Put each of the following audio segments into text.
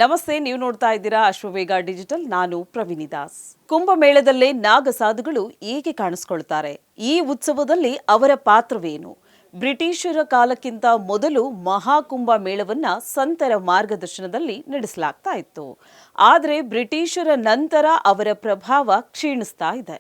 ನಮಸ್ತೆ, ನೀವು ನೋಡ್ತಾ ಇದ್ದೀರಾ ಅಶ್ವವೇಗ ಡಿಜಿಟಲ್. ನಾನು ಪ್ರವೀಣಿ ದಾಸ್. ಕುಂಭಮೇಳದಲ್ಲೇ ನಾಗ ಸಾಧುಗಳು ಏಕೆ ಕಾಣಿಸ್ಕೊಳ್ತಾರೆ? ಈ ಉತ್ಸವದಲ್ಲಿ ಅವರ ಪಾತ್ರವೇನು? ಬ್ರಿಟಿಷರ ಕಾಲಕ್ಕಿಂತ ಮೊದಲು ಮಹಾಕುಂಭ ಮೇಳವನ್ನ ಸಂತರ ಮಾರ್ಗದರ್ಶನದಲ್ಲಿ ನಡೆಸಲಾಗ್ತಾ ಇತ್ತು. ಆದರೆ ಬ್ರಿಟಿಷರ ನಂತರ ಅವರ ಪ್ರಭಾವ ಕ್ಷೀಣಿಸ್ತಾ ಇದೆ.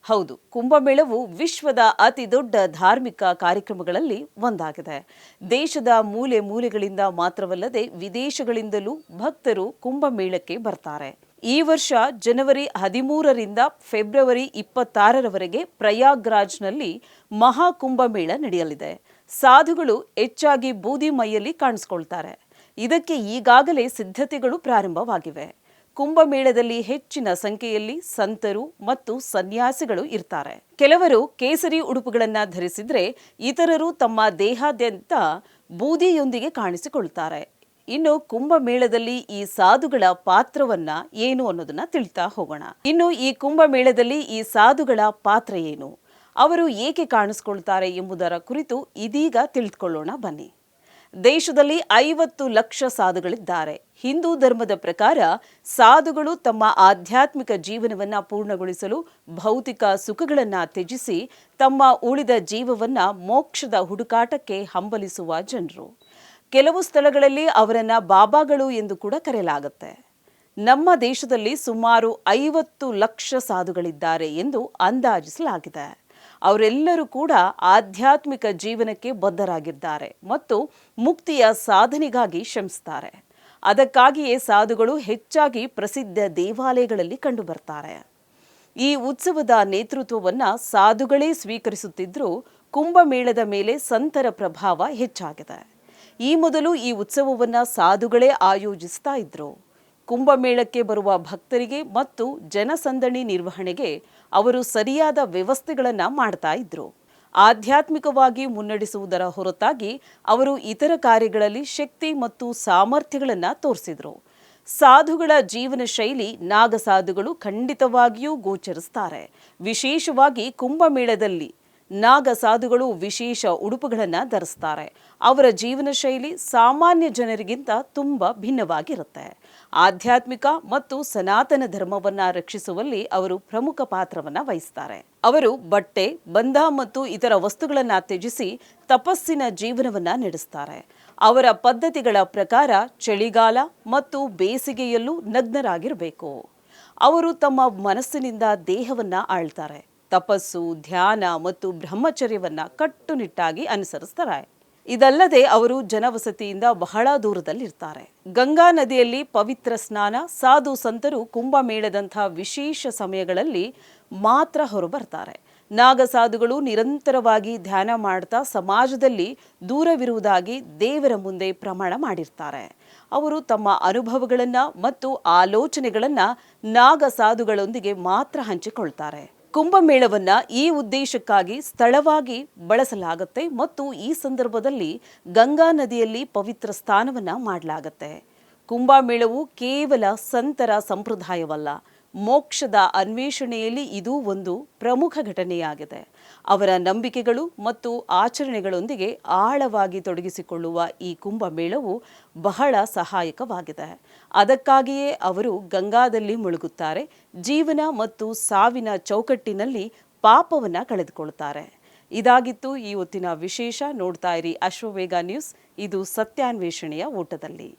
ಹೌದು, ಕುಂಭಮೇಳವು ವಿಶ್ವದ ಅತಿ ದೊಡ್ಡ ಧಾರ್ಮಿಕ ಕಾರ್ಯಕ್ರಮಗಳಲ್ಲಿ ಒಂದಾಗಿದೆ. ದೇಶದ ಮೂಲೆ ಮೂಲೆಗಳಿಂದ ಮಾತ್ರವಲ್ಲದೆ ವಿದೇಶಗಳಿಂದಲೂ ಭಕ್ತರು ಕುಂಭಮೇಳಕ್ಕೆ ಬರ್ತಾರೆ. ಈ ವರ್ಷ ಜನವರಿ 13ರಿಂದ ಫೆಬ್ರವರಿ 26ರವರೆಗೆ ಪ್ರಯಾಗ್ರಾಜ್ನಲ್ಲಿ ಮಹಾಕುಂಭಮೇಳ ನಡೆಯಲಿದೆ. ಸಾಧುಗಳು ಹೆಚ್ಚಾಗಿ ಬೂದಿ ಮೈಯಲ್ಲಿ ಕಾಣಿಸಿಕೊಳ್ತಾರೆ. ಇದಕ್ಕೆ ಈಗಾಗಲೇ ಸಿದ್ಧತೆಗಳು ಪ್ರಾರಂಭವಾಗಿವೆ. ಕುಂಭಮೇಳದಲ್ಲಿ ಹೆಚ್ಚಿನ ಸಂಖ್ಯೆಯಲ್ಲಿ ಸಂತರು ಮತ್ತು ಸನ್ಯಾಸಿಗಳು ಇರ್ತಾರೆ. ಕೆಲವರು ಕೇಸರಿ ಉಡುಪುಗಳನ್ನು ಧರಿಸಿದ್ರೆ, ಇತರರು ತಮ್ಮ ದೇಹಾದ್ಯಂತ ಬೂದಿಯೊಂದಿಗೆ ಕಾಣಿಸಿಕೊಳ್ತಾರೆ. ಇನ್ನು ಕುಂಭಮೇಳದಲ್ಲಿ ಈ ಸಾಧುಗಳ ಪಾತ್ರವನ್ನ ಏನು ಅನ್ನೋದನ್ನ ತಿಳಿತಾ ಹೋಗೋಣ. ಈ ಕುಂಭಮೇಳದಲ್ಲಿ ಈ ಸಾಧುಗಳ ಪಾತ್ರ ಏನು, ಅವರು ಏಕೆ ಕಾಣಿಸಿಕೊಳ್ತಾರೆ ಎಂಬುದರ ಕುರಿತು ಇದೀಗ ತಿಳಿದುಕೊಳ್ಳೋಣ ಬನ್ನಿ. ದೇಶದಲ್ಲಿ 50 ಲಕ್ಷ ಸಾಧುಗಳಿದ್ದಾರೆ. ಹಿಂದೂ ಧರ್ಮದ ಪ್ರಕಾರ ಸಾಧುಗಳು ತಮ್ಮ ಆಧ್ಯಾತ್ಮಿಕ ಜೀವನವನ್ನ ಪೂರ್ಣಗೊಳಿಸಲು ಭೌತಿಕ ಸುಖಗಳನ್ನ ತ್ಯಜಿಸಿ ತಮ್ಮ ಉಳಿದ ಜೀವವನ್ನ ಮೋಕ್ಷದ ಹುಡುಕಾಟಕ್ಕೆ ಹಂಬಲಿಸುವ ಜನರು. ಕೆಲವು ಸ್ಥಳಗಳಲ್ಲಿ ಅವರನ್ನ ಬಾಬಾಗಳು ಎಂದು ಕೂಡ ಕರೆಯಲಾಗುತ್ತೆ. ನಮ್ಮ ದೇಶದಲ್ಲಿ ಸುಮಾರು 50 ಲಕ್ಷ ಸಾಧುಗಳಿದ್ದಾರೆ ಎಂದು ಅಂದಾಜಿಸಲಾಗಿದೆ. ಅವರೆಲ್ಲರೂ ಕೂಡ ಆಧ್ಯಾತ್ಮಿಕ ಜೀವನಕ್ಕೆ ಬದ್ಧರಾಗಿದ್ದಾರೆ ಮತ್ತು ಮುಕ್ತಿಯ ಸಾಧನೆಗಾಗಿ ಶ್ರಮಿಸ್ತಾರೆ. ಅದಕ್ಕಾಗಿಯೇ ಸಾಧುಗಳು ಹೆಚ್ಚಾಗಿ ಪ್ರಸಿದ್ಧ ದೇವಾಲಯಗಳಲ್ಲಿ ಕಂಡುಬರ್ತಾರೆ. ಈ ಉತ್ಸವದ ನೇತೃತ್ವವನ್ನು ಸಾಧುಗಳೇ ಸ್ವೀಕರಿಸುತ್ತಿದ್ದರೂ ಕುಂಭಮೇಳದ ಮೇಲೆ ಸಂತರ ಪ್ರಭಾವ ಹೆಚ್ಚಾಗಿದೆ. ಈ ಮೊದಲು ಈ ಉತ್ಸವವನ್ನು ಸಾಧುಗಳೇ ಆಯೋಜಿಸ್ತಾ ಇದ್ರು. ಕುಂಭಮೇಳಕ್ಕೆ ಬರುವ ಭಕ್ತರಿಗೆ ಮತ್ತು ಜನಸಂದಣಿ ನಿರ್ವಹಣೆಗೆ ಅವರು ಸರಿಯಾದ ವ್ಯವಸ್ಥೆಗಳನ್ನು ಮಾಡ್ತಾ ಇದ್ರು. ಆಧ್ಯಾತ್ಮಿಕವಾಗಿ ಮುನ್ನಡೆಸುವುದರ ಹೊರತಾಗಿ ಅವರು ಇತರ ಕಾರ್ಯಗಳಲ್ಲಿ ಶಕ್ತಿ ಮತ್ತು ಸಾಮರ್ಥ್ಯಗಳನ್ನು ತೋರಿಸಿದ್ರು. ಸಾಧುಗಳ ಜೀವನ ಶೈಲಿ ನಾಗಸಾಧುಗಳು ಖಂಡಿತವಾಗಿಯೂ ಗೋಚರಿಸ್ತಾರೆ. ವಿಶೇಷವಾಗಿ ಕುಂಭಮೇಳದಲ್ಲಿ ನಾಗಸಾಧುಗಳು ವಿಶೇಷ ಉಡುಪುಗಳನ್ನು ಧರಿಸ್ತಾರೆ. ಅವರ ಜೀವನ ಶೈಲಿ ಸಾಮಾನ್ಯ ಜನರಿಗಿಂತ ತುಂಬ ಭಿನ್ನವಾಗಿರುತ್ತೆ. ಆಧ್ಯಾತ್ಮಿಕ ಮತ್ತು ಸನಾತನ ಧರ್ಮವನ್ನ ರಕ್ಷಿಸುವಲ್ಲಿ ಅವರು ಪ್ರಮುಖ ಪಾತ್ರವನ್ನು ವಹಿಸ್ತಾರೆ. ಅವರು ಬಟ್ಟೆ, ಬಂಧ ಮತ್ತು ಇತರ ವಸ್ತುಗಳನ್ನು ತ್ಯಜಿಸಿ ತಪಸ್ಸಿನ ಜೀವನವನ್ನ ನಡೆಸ್ತಾರೆ. ಅವರ ಪದ್ಧತಿಗಳ ಪ್ರಕಾರ ಚಳಿಗಾಲ ಮತ್ತು ಬೇಸಿಗೆಯಲ್ಲೂ ನಗ್ನರಾಗಿರಬೇಕು. ಅವರು ತಮ್ಮ ಮನಸ್ಸಿನಿಂದ ದೇಹವನ್ನ ಆಳ್ತಾರೆ. ತಪಸ್ಸು, ಧ್ಯಾನ ಮತ್ತು ಬ್ರಹ್ಮಚರ್ಯವನ್ನ ಕಟ್ಟುನಿಟ್ಟಾಗಿ ಅನುಸರಿಸ್ತಾರೆ. ಇದಲ್ಲದೆ ಅವರು ಜನವಸತಿಯಿಂದ ಬಹಳ ದೂರದಲ್ಲಿರ್ತಾರೆ. ಗಂಗಾ ನದಿಯಲ್ಲಿ ಪವಿತ್ರ ಸ್ನಾನ, ಸಾಧು ಸಂತರು ಕುಂಭಮೇಳದಂಥ ವಿಶೇಷ ಸಮಯಗಳಲ್ಲಿ ಮಾತ್ರ ಹೊರಬರ್ತಾರೆ. ನಾಗಸಾಧುಗಳು ನಿರಂತರವಾಗಿ ಧ್ಯಾನ ಮಾಡ್ತಾ ಸಮಾಜದಲ್ಲಿ ದೂರವಿರುವುದಾಗಿ ದೇವರ ಮುಂದೆ ಪ್ರಮಾಣ ಮಾಡಿರ್ತಾರೆ. ಅವರು ತಮ್ಮ ಅನುಭವಗಳನ್ನು ಮತ್ತು ಆಲೋಚನೆಗಳನ್ನು ನಾಗಸಾಧುಗಳೊಂದಿಗೆ ಮಾತ್ರ ಹಂಚಿಕೊಳ್ತಾರೆ. ಕುಂಭಮೇಳವನ್ನ ಈ ಉದ್ದೇಶಕ್ಕಾಗಿ ಸ್ಥಳವಾಗಿ ಬಳಸಲಾಗುತ್ತೆ ಮತ್ತು ಈ ಸಂದರ್ಭದಲ್ಲಿ ಗಂಗಾ ನದಿಯಲ್ಲಿ ಪವಿತ್ರ ಸ್ನಾನವನ್ನ ಮಾಡಲಾಗುತ್ತೆ. ಕುಂಭಮೇಳವು ಕೇವಲ ಸಂತರ ಸಂಪ್ರದಾಯವಲ್ಲ, ಮೋಕ್ಷದ ಅನ್ವೇಷಣೆಯಲ್ಲಿ ಇದು ಒಂದು ಪ್ರಮುಖ ಘಟನೆಯಾಗಿದೆ. ಅವರ ನಂಬಿಕೆಗಳು ಮತ್ತು ಆಚರಣೆಗಳೊಂದಿಗೆ ಆಳವಾಗಿ ತೊಡಗಿಸಿಕೊಳ್ಳುವ ಈ ಕುಂಭಮೇಳವು ಬಹಳ ಸಹಾಯಕವಾಗಿದೆ. ಅದಕ್ಕಾಗಿಯೇ ಅವರು ಗಂಗಾದಲ್ಲಿ ಮುಳುಗುತ್ತಾರೆ, ಜೀವನ ಮತ್ತು ಸಾವಿನ ಚೌಕಟ್ಟಿನಲ್ಲಿ ಪಾಪವನ್ನು ಕಳೆದುಕೊಳ್ಳುತ್ತಾರೆ. ಇದಾಗಿತ್ತು ಈ ಹೊತ್ತಿನ ವಿಶೇಷ. ನೋಡ್ತಾ ಇರಿ ಅಶ್ವವೇಗ ನ್ಯೂಸ್. ಇದು ಸತ್ಯಾನ್ವೇಷಣೆಯ ಓಟದಲ್ಲಿ.